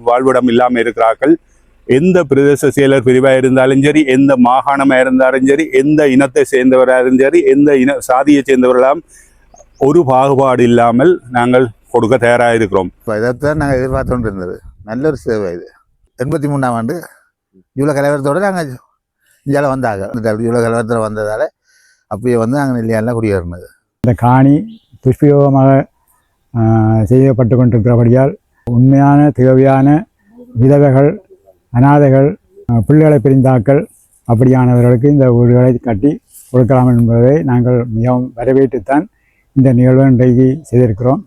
வாழ்விடம் இல்லாமல் இருக்கிறார்கள். எந்த பிரதேச செயலர் பிரிவாக இருந்தாலும் சரி, எந்த மாகாணமாக இருந்தாலும் சரி, எந்த இனத்தை சேர்ந்தவராக சரி, எந்த சாதியை சேர்ந்தவர்களாம் ஒரு பாகுபாடு இல்லாமல் நாங்கள் கொடுக்க தயாராக இருக்கிறோம். இப்போ இதைத்தான் நாங்கள் எதிர்பார்த்து கொண்டு இருந்தது. நல்ல ஒரு சேவை இது. 83ஆம் ஆண்டு இவ்வளோ கலவரத்தோடு நாங்கள் இந்தியாவில் வந்தாங்க. இவ்வளோ கலவரத்தில் வந்ததால் அப்பயே நாங்கள் நெல்லியாலாம் குடியேறினது. இந்த காணி துஷ்பிரயோகமாக செய்யப்பட்டு கொண்டிருக்கிறபடியால் உண்மையான தேவையான விதவைகள், அநாதைகள், பிள்ளைகளை பிரிந்தாக்கள் அப்படியானவர்களுக்கு இந்த வீடுகளை கட்டி கொடுக்கலாம் என்பதை நாங்கள் மிகவும் வரவேற்றுத்தான் இந்த நிகழ்வை இன்றைக்கு செய்திருக்கிறோம்.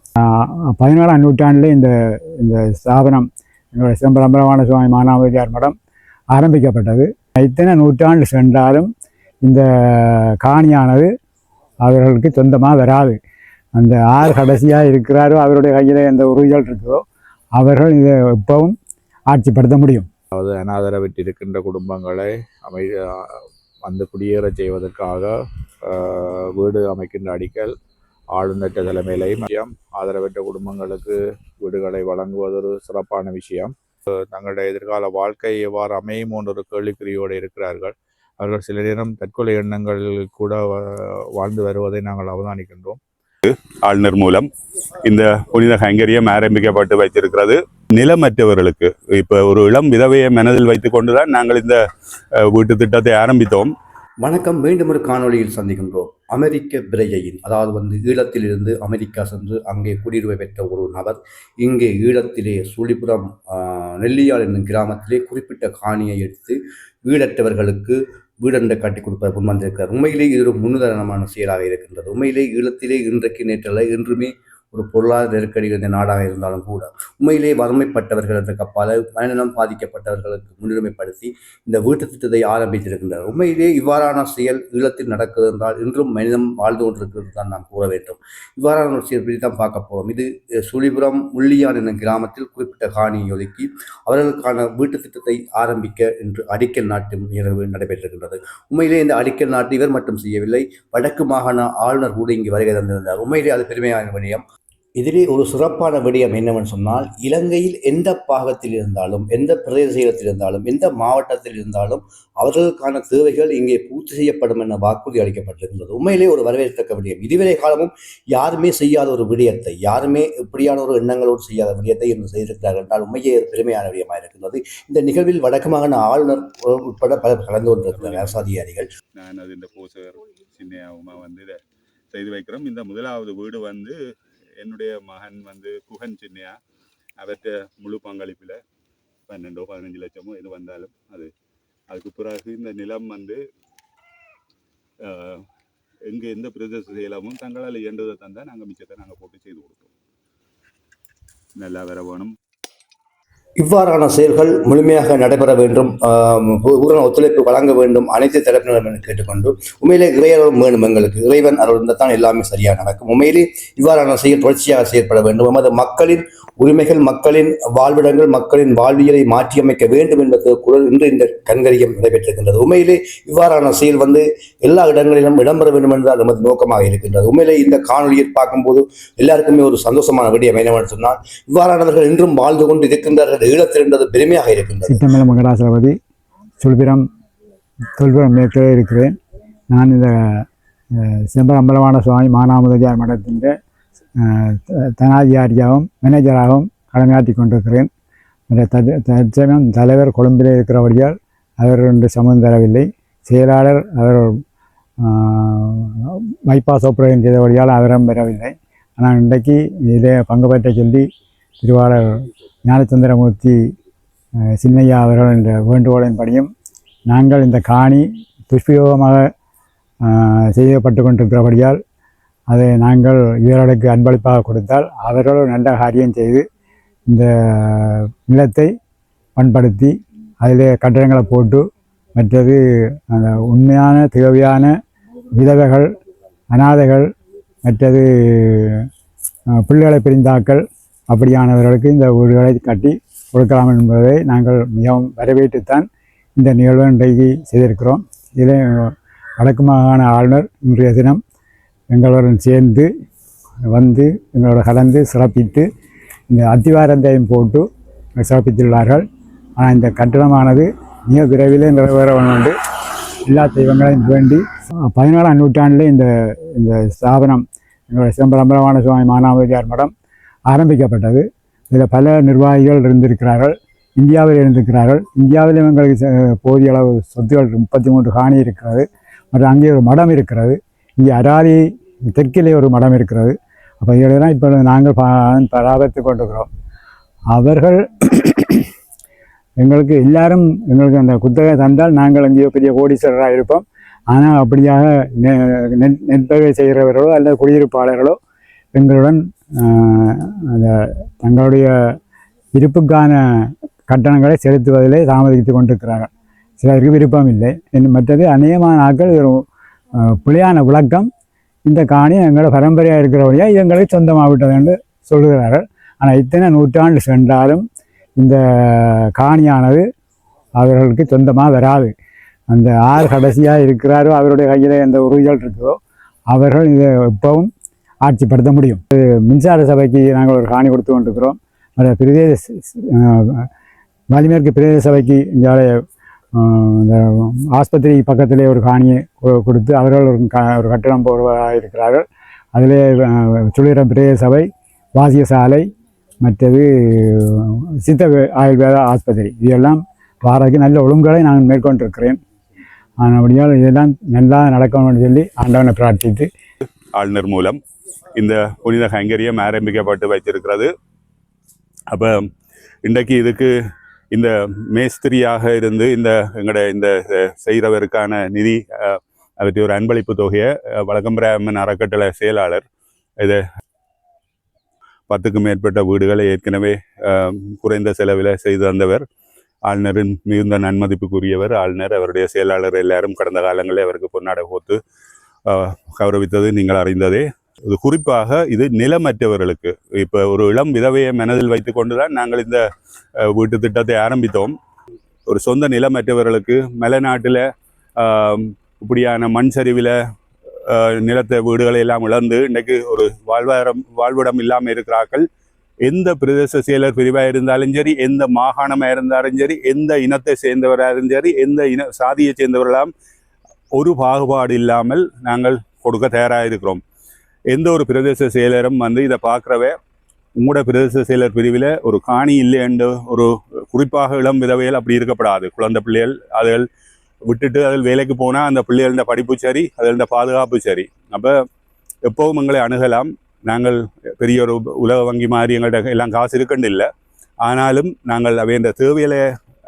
17ஆம் நூற்றாண்டில் இந்த ஸ்தாபனம் எங்களுடைய சிதம்பரம் சுவாமி மானாமதியார் மடம் ஆரம்பிக்கப்பட்டது. இத்தனை நூற்றாண்டு சென்றாலும் இந்த காணியானது அவர்களுக்கு சொந்தமாக வராது. அந்த யார் கடைசியாக இருக்கிறாரோ அவருடைய கையில் எந்த உறுதிகள் இருக்கிறதோ அவர்கள் இதை எப்பவும் ஆட்சிப்படுத்த முடியும். அதாவது அனாதர விட்டிருக்கின்ற குடும்பங்களை வந்து குடியேற செய்வதற்காக வீடு அமைக்கின்ற அடிக்கல் ஆளுநர் தலைமையிலையும் ஆதரவற்ற குடும்பங்களுக்கு வீடுகளை வழங்குவது ஒரு சிறப்பான விஷயம். தங்களுடைய எதிர்கால வாழ்க்கை எவ்வாறு அமையும் என்ற ஒரு கேள்விக்குறியோடு இருக்கிறார்கள். அவர்கள் சில நேரம் தற்கொலை எண்ணங்கள் கூட வாழ்ந்து வருவதை நாங்கள் அவதானிக்கின்றோம். ஆளுநர் மூலம் இந்த புனித கைங்கரியம் ஆரம்பிக்கப்பட்டு வைத்திருக்கிறது. நிலமற்றவர்களுக்கு இப்போ ஒரு இளம் விதவையை மனதில் வைத்துக் கொண்டுதான் நாங்கள் இந்த வீட்டு திட்டத்தை ஆரம்பித்தோம். வணக்கம். மீண்டும் ஒரு காணொளியில் சந்திக்கின்றோம். அமெரிக்க பிரஜையின், அதாவது ஈழத்திலிருந்து அமெரிக்கா சென்று அங்கே குடியுரிமை பெற்ற ஒரு நபர் இங்கே ஈழத்திலே சுழிபுரம் நெல்லியால் என்னும் கிராமத்திலே குறிப்பிட்ட காணியை எடுத்து ஈழற்றவர்களுக்கு வீடென்று கட்டி கொடுப்பது முன்வந்திருக்கிறார். உண்மையிலே இது ஒரு முன்னுதாரணமான செயலாக இருக்கின்றது. உண்மையிலே ஈழத்திலே இன்றைக்கு நேற்றல்ல என்றுமே ஒரு பொருளாதார நெருக்கடி இருந்த நாடாக இருந்தாலும் கூட உண்மையிலே வறுமைப்பட்டவர்கள் என்ற கப்பால மனநலம் பாதிக்கப்பட்டவர்களுக்கு முன்னுரிமைப்படுத்தி இந்த வீட்டு திட்டத்தை ஆரம்பித்திருக்கின்றனர். உண்மையிலே இவ்வாறான செயல் ஈழத்தில் நடக்குது என்றால் இன்றும் மனிதம் வாழ்ந்து கொண்டிருக்கிறது தான் நாம் கூற வேண்டும். இவ்வாறான ஒரு செயல் பற்றி தான் பார்க்க போகிறோம். இது சுழிபுரம் முள்ளியான் என்னும் கிராமத்தில் குறிப்பிட்ட காணியை ஒதுக்கி அவர்களுக்கான வீட்டு திட்டத்தை ஆரம்பிக்க என்று அடிக்கல் நாட்டும் நிகழ்வு நடைபெற்றிருக்கின்றது. உண்மையிலே இந்த அடிக்கல் நாட்டு இவர் மட்டும் செய்யவில்லை, வடக்கு மாகாண ஆளுநர் கூட இங்கு வருகை தந்திருந்தார். உண்மையிலே அது பெருமையான விடயம். இதிலே ஒரு சிறப்பான விடயம் என்னவென்று சொன்னால், இலங்கையில் எந்த பாகத்தில் இருந்தாலும், எந்த பிரதேசத்தில் இருந்தாலும், எந்த மாவட்டத்தில் இருந்தாலும் அவர்களுக்கான தேவைகள் இங்கே பூர்த்தி செய்யப்படும் என வாக்குறுதி அளிக்கப்பட்டிருக்கின்றது. உண்மையிலே ஒரு வரவேற்கத்தக்க விடயம். இதுவரை காலமும் யாருமே செய்யாத ஒரு விடயத்தை, யாருமே இப்படியான ஒரு எண்ணங்களோடு செய்யாத விடயத்தை என்று செய்திருக்கிறார்கள் என்றால் உண்மையே பெருமையான விடயமாக இருக்கின்றது. இந்த நிகழ்வில் வடக்கு மாகாண ஆளுநர் உட்பட பலர் கலந்து கொண்டிருக்கிறார் அரசு அதிகாரிகள். நான் அது இந்த போசகர் சின்னையாவுமா இதை செய்து வைக்கிறோம். இந்த முதலாவது வீடு என்னுடைய மகன் குகன் சின்னையா அவற்ற முழு பங்களிப்பில் 12-15 லட்சமோ இது வந்தாலும் அதுக்கு பிறகு இந்த நிலம் எங்கே எந்த பிரதேச செயலமும் தங்களால் இயன்றதை தந்தால் நாங்கள் மிச்சத்தை நாங்கள் போட்டு செய்து கொடுப்போம். நல்லா வர வேணும். இவ்வாறான செயல்கள் முழுமையாக நடைபெற வேண்டும், பூரண ஒத்துழைப்பு வழங்க வேண்டும் அனைத்து தரப்பினரும் கேட்டுக்கொண்டு உண்மையிலே இறையரும் வேணும். எங்களுக்கு இறைவன் அருள் இருந்தால் எல்லாமே சரியாக நடக்கும். உண்மையிலே இவ்வாறான செயல் தொடர்ச்சியாக செயற்பட வேண்டும். நமது மக்களின் உரிமைகள், மக்களின் வாழ்விடங்கள், மக்களின் வாழ்வியலை மாற்றியமைக்க வேண்டும் என்பது குரல் இன்று இந்த கண்கரியம் நடைபெற்றிருக்கின்றது. உண்மையிலே இவ்வாறான செயல் எல்லா இடங்களிலும் இடம்பெற வேண்டும் என்றால் நமது நோக்கமாக இருக்கின்றது. உண்மையிலே இந்த காணொலியில் பார்க்கும்போது எல்லாருக்குமே ஒரு சந்தோஷமான விடயம் என்னவென்று சொன்னால், இவ்வாறானவர்கள் இன்றும் வாழ்ந்து கொண்டு இருக்கின்றார்கள். ஈழத்திலிருந்தது பெருமையாக இருக்கின்றது. சித்தமலை மகராசபதி சுழிபுரம் மேற்கே இருக்கிறேன். நான் இந்த சிதம்பரம் சுவாமி மானாமதியார் மடத்தின் தனாதிகாரியாகவும் மேனேஜராகவும் கடமையாற்றி கொண்டிருக்கிறேன். தற்சமயம் தலைவர் கொழும்பிலே இருக்கிறபடியால் அவர் என்று சமம் தரவில்லை. செயலாளர் அவர் பைபாஸ் ஆப்ரேஷன் செய்தபடியால் அவரும் பெறவில்லை. ஆனால் இன்றைக்கு இதிலே பங்கு பெற்ற சொல்லி திருவாளர் ஞானச்சந்திரமூர்த்தி சின்னையா அவர்கள் என்ற வேண்டுகோளின்படியும் நாங்கள் இந்த காணி துஷ்பிரயோகமாக செய்யப்பட்டு கொண்டிருக்கிறபடியால் அதை நாங்கள் இவர்களுக்கு அன்பளிப்பாக கொடுத்தால் அவர்கள் நல்ல காரியம் செய்து இந்த நிலத்தை பண்படுத்தி அதிலே கட்டடங்களை போட்டு மற்றது அந்த உண்மையான தேவையான விதவைகள், அநாதைகள், மற்றது பிள்ளைகளை பிரிந்தாக்கள் அப்படியானவர்களுக்கு இந்த வீடுகளை கட்டி கொடுக்கலாம் என்பதை நாங்கள் மிகவும் வரவேற்றுத்தான் இந்த நிகழ்வை இன்றைக்கு செய்திருக்கிறோம். இதில் வடக்கு மாகாண ஆளுநர் இன்றைய தினம் எங்களுடன் சேர்ந்து எங்களோட கலந்து சிறப்பித்து இந்த அத்திவாரத்தையும் போட்டு சமர்ப்பித்துள்ளார்கள். ஆனால் இந்த கட்டணமானது மிக விரைவிலே நிறைவேற வேண்டும் எல்லா தெய்வங்களையும் வேண்டி 17ஆம் நூற்றாண்டிலே இந்த இந்த ஸ்தாபனம் எங்களுடைய சிதம்பரம்பரமான சுவாமி மானாமதியார் மடம் ஆரம்பிக்கப்பட்டது. இதில் பல நிர்வாகிகள் இருந்திருக்கிறார்கள், இந்தியாவில் இருந்திருக்கிறார்கள். இந்தியாவில் எங்களுக்கு போதிய அளவு சொத்துகள் 33 காணி இருக்கிறது. மற்றும் அங்கே ஒரு மடம் இருக்கிறது. இங்கே அராரி தெற்கிலே ஒரு மடம் இருக்கிறது. அப்போ இதெல்லாம் இப்போ நாங்கள் பராமரித்து கொண்டிருக்கிறோம். அவர்கள் எங்களுக்கு எல்லாரும் எங்களுக்கு அந்த குத்தகை தந்தால் நாங்கள் எங்கேயோ பெரிய கோடீஸ்வரராக இருப்போம். ஆனால் அப்படியாக நெற்பயிரை செய்கிறவர்களோ அல்லது குடியிருப்பாளர்களோ எங்களுடன் அந்த தங்களுடைய இருப்புக்கான கட்டணங்களை செலுத்துவதிலே தாமதித்து கொண்டிருக்கிறார்கள். சிலருக்கு விருப்பம் இல்லை. மற்றது அநேகமான ஆட்கள் ஒரு பிழையான விளக்கம், இந்த காணி எங்களோட பரம்பரையாக இருக்கிறபடியாக இது எங்களுக்கு சொந்தமாகிவிட்டது என்று சொல்கிறார்கள். ஆனால் இத்தனை நூற்றாண்டு சென்றாலும் இந்த காணியானது அவர்களுக்கு சொந்தமாக வராது. அந்த யார் கடைசியாக இருக்கிறாரோ அவருடைய கையில் எந்த உறுதிகள் இருக்குதோ அவர்கள் இதை எப்பவும் ஆட்சிப்படுத்த முடியும். மின்சார சபைக்கு நாங்கள் ஒரு காணி கொடுத்து கொண்டிருக்கிறோம். பிரதேச வலிமேற்கு பிரதேச சபைக்கு இங்கே இந்த ஆஸ்பத்திரி பக்கத்திலே ஒரு காணியை கொடுத்து அவர்கள் ஒரு கட்டணம் போடுவதாக இருக்கிறார்கள். அதிலே சுழிரம் பிரதேச சபை, வாசியசாலை, மற்றது சித்த ஆயுர்வேத ஆஸ்பத்திரி இதெல்லாம் வாரதுக்கு நல்ல ஒழுங்குகளை நான் மேற்கொண்டிருக்கிறேன். அப்படியால் இதெல்லாம் நல்லா நடக்கணும்னு சொல்லி ஆண்டவனை பிரார்த்தித்து ஆளுநர் மூலம் இந்த புனித கைங்கரியம் ஆரம்பிக்கப்பட்டு வைத்திருக்கிறது. அப்போ இன்றைக்கு இதுக்கு இந்த மேஸ்திரியாக இருந்து எங்களுடைய இந்த செய்கிறவருக்கான நிதி அவற்றை ஒரு அன்பளிப்பு தொகையை வழக்கம்பிராமன் அறக்கட்டளை செயலாளர் இதை 10க்கும் மேற்பட்ட வீடுகளை ஏற்கனவே குறைந்த செலவில் செய்து வந்தவர். ஆளுநரின் மிகுந்த நன்மதிப்புக்குரியவர் ஆளுநர். அவருடைய செயலாளர் எல்லாரும் கடந்த காலங்களில் அவருக்கு பொன்னாடை போட்டு கௌரவித்தது நீங்கள் அறிந்ததே. இது குறிப்பாக இது நிலமற்றவர்களுக்கு, இப்போ ஒரு இளம் விதவையை மனதில் வைத்து கொண்டு தான் நாங்கள் இந்த வீட்டு திட்டத்தை ஆரம்பித்தோம். ஒரு சொந்த நிலமற்றவர்களுக்கு மலைநாட்டில் இப்படியான மண் சரிவில் நிலத்தை வீடுகளை எல்லாம் இழந்து இன்றைக்கு ஒரு வாழ்விடம் இல்லாமல் இருக்கிறார்கள். எந்த பிரதேச செயலர் பிரிவாக இருந்தாலும் சரி, எந்த மாகாணமாக இருந்தாலும் சரி, எந்த இனத்தை சேர்ந்தவராக சரி, எந்த சாதியை சேர்ந்தவர்களாம் ஒரு பாகுபாடு இல்லாமல் நாங்கள் கொடுக்க தயாராக இருக்கிறோம். எந்த ஒரு பிரதேச செயலரும் இதை பார்க்குறவே உங்களோட பிரதேச செயலர் பிரிவில் ஒரு காணி இல்லை என்று ஒரு குறிப்பாக இளம் விதவைகள் அப்படி இருக்கப்படாது. குழந்தை பிள்ளைகள் அதில் விட்டுட்டு அதில் வேலைக்கு போனால் அந்த பிள்ளைகள படிப்பு சரி, அதில் பாதுகாப்பு சரி. அப்போ எப்போவும் எங்களை அணுகலாம். நாங்கள் பெரிய ஒரு உலக வங்கி மாதிரி எங்கள்கிட்ட எல்லாம் காசு இருக்குன்னு இல்லை. ஆனாலும் நாங்கள் அவைய தேவையில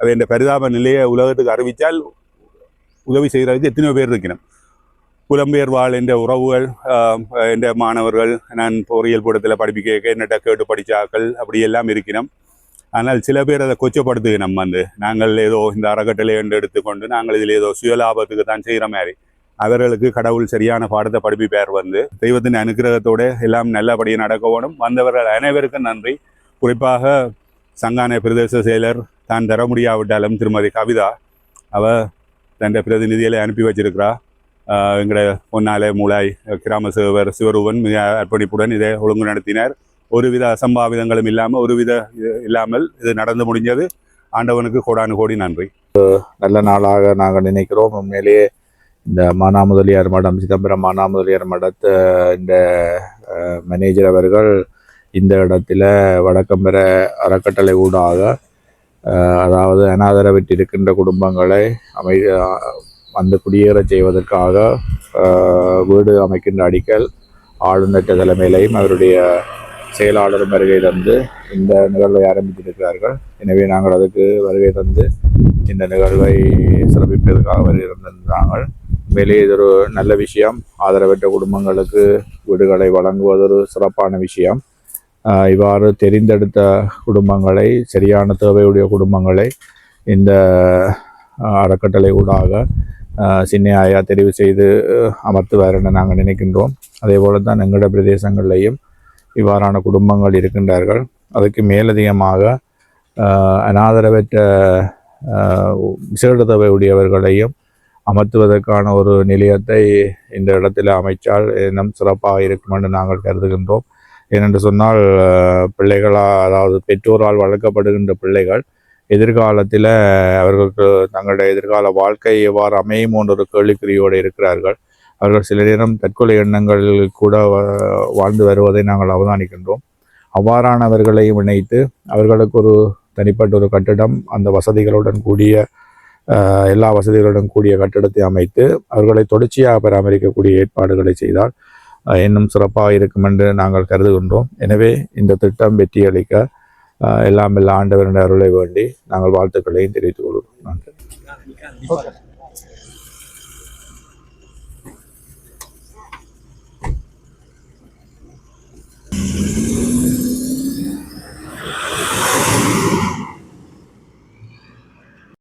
அவைய பரிதாப நிலையை உலகத்துக்கு அறிவித்தால் உதவி செய்கிறதுக்கு எத்தனையோ பேர் இருக்கணும். புலம்பெயர் வாழ் என்ற உறவுகள், என்ற மாணவர்கள், நான் பொறியியல் கூடத்தில் படிப்பிக்க என்னட்ட கேட்டு படித்தாக்கள் அப்படியெல்லாம் இருக்கணும். ஆனால் சில பேர் அதை கொச்சப்படுத்துக்கணும். நாங்கள் ஏதோ இந்த அறக்கட்டளை என்று எடுத்துக்கொண்டு நாங்கள் இதில் ஏதோ சுயலாபத்துக்கு தான் செய்கிற மாதிரி. அவர்களுக்கு கடவுள் சரியான பாடத்தை படிப்பிப்பார். தெய்வத்தின் அனுக்கிரகத்தோடு எல்லாம் நல்லபடியாக நடக்க வேணும். வந்தவர்கள் அனைவருக்கும் நன்றி. குறிப்பாக சங்கான பிரதேச செயலர் தான் தர முடியாவிட்டாலும் திருமதி கவிதா அவள் தன் பிரதிநிதிகளை அனுப்பி வச்சிருக்கிறா. எங்களுடைய பொன்னாலை மூளாய் கிராம சேவர் சிவரூபன் மிக அர்ப்பணிப்புடன் இதை ஒழுங்கு நடத்தினார். ஒருவித அசம்பாவிதங்களும் இல்லாமல் இது நடந்து முடிஞ்சது. ஆண்டவனுக்கு கோடானு கோடி நன்றி. நல்ல நாளாக நாங்கள் நினைக்கிறோம். உண்மையிலேயே இந்த மானாமுதலியார் மடம், சிதம்பரம் மானாமுதலியார் மடத்தை இந்த மேனேஜர் அவர்கள் இந்த இடத்துல வடக்கம்பெற அறக்கட்டளை ஊடாக, அதாவது அனாதரவிட்டிருக்கின்ற குடும்பங்களை வந்து குடியேற செய்வதற்காக வீடு அமைக்கின்ற அடிக்கல் ஆளுநர் தலைமையிலையும் அவருடைய செயலாளர் வருகை தந்து இந்த நிகழ்வை ஆரம்பித்திருக்கிறார்கள். எனவே நாங்கள் அதுக்கு வருகை தந்து இந்த நிகழ்வை சிறப்பிப்பதற்காக வருகை தந்திருந்தார்கள். உண்மையிலே இது ஒரு நல்ல விஷயம். ஆதரவற்ற குடும்பங்களுக்கு வீடுகளை வழங்குவது ஒரு சிறப்பான விஷயம். இவ்வாறு தெரிந்தெடுத்த குடும்பங்களை, சரியான தேவையுடைய குடும்பங்களை இந்த அறக்கட்டளை ஊடாக சின்னையா தெரிவு செய்து அமர்த்துவார் என நாங்கள் நினைக்கின்றோம். அதே போல தான் எங்களோட பிரதேசங்களிலையும் இவ்வாறான குடும்பங்கள் இருக்கின்றார்கள். அதுக்கு மேலதிகமாக அனாதரவற்ற விசேட தேவையுடையவர்களையும் அமர்த்துவதற்கான ஒரு நிலையத்தை இந்த இடத்தில் அமைச்சால் இன்னும் சிறப்பாக இருக்கும் என்று நாங்கள் கருதுகின்றோம். ஏனென்று சொன்னால் அதாவது பெற்றோரால் வளர்க்கப்படுகின்ற பிள்ளைகள் எதிர்காலத்தில் அவர்களுக்கு தங்களுடைய எதிர்கால வாழ்க்கை எவ்வாறு அமையும் என்ற ஒரு கேள்விக்குறியோடு இருக்கிறார்கள். அவர்கள் சில நேரம் தற்கொலை எண்ணங்கள் கூட வாழ்ந்து வருவதை நாங்கள் அவதானிக்கின்றோம். அவ்வாறானவர்களையும் இணைத்து அவர்களுக்கு ஒரு தனிப்பட்ட ஒரு கட்டிடம், அந்த வசதிகளுடன் கூடிய எல்லா வசதிகளுடன் கூடிய கட்டிடத்தை அமைத்து அவர்களை தொடர்ச்சியாக பராமரிக்கக்கூடிய ஏற்பாடுகளை செய்தால் இன்னும் சிறப்பாக இருக்கும் என்று நாங்கள் கருதுகின்றோம். எனவே இந்த திட்டம் வெற்றியளிக்க எல்லாம் ஆண்டவரின் அருளை வேண்டி நாங்கள் வாழ்த்துக்களையும் தெரிவித்துக் கொள்கிறோம். நன்றி.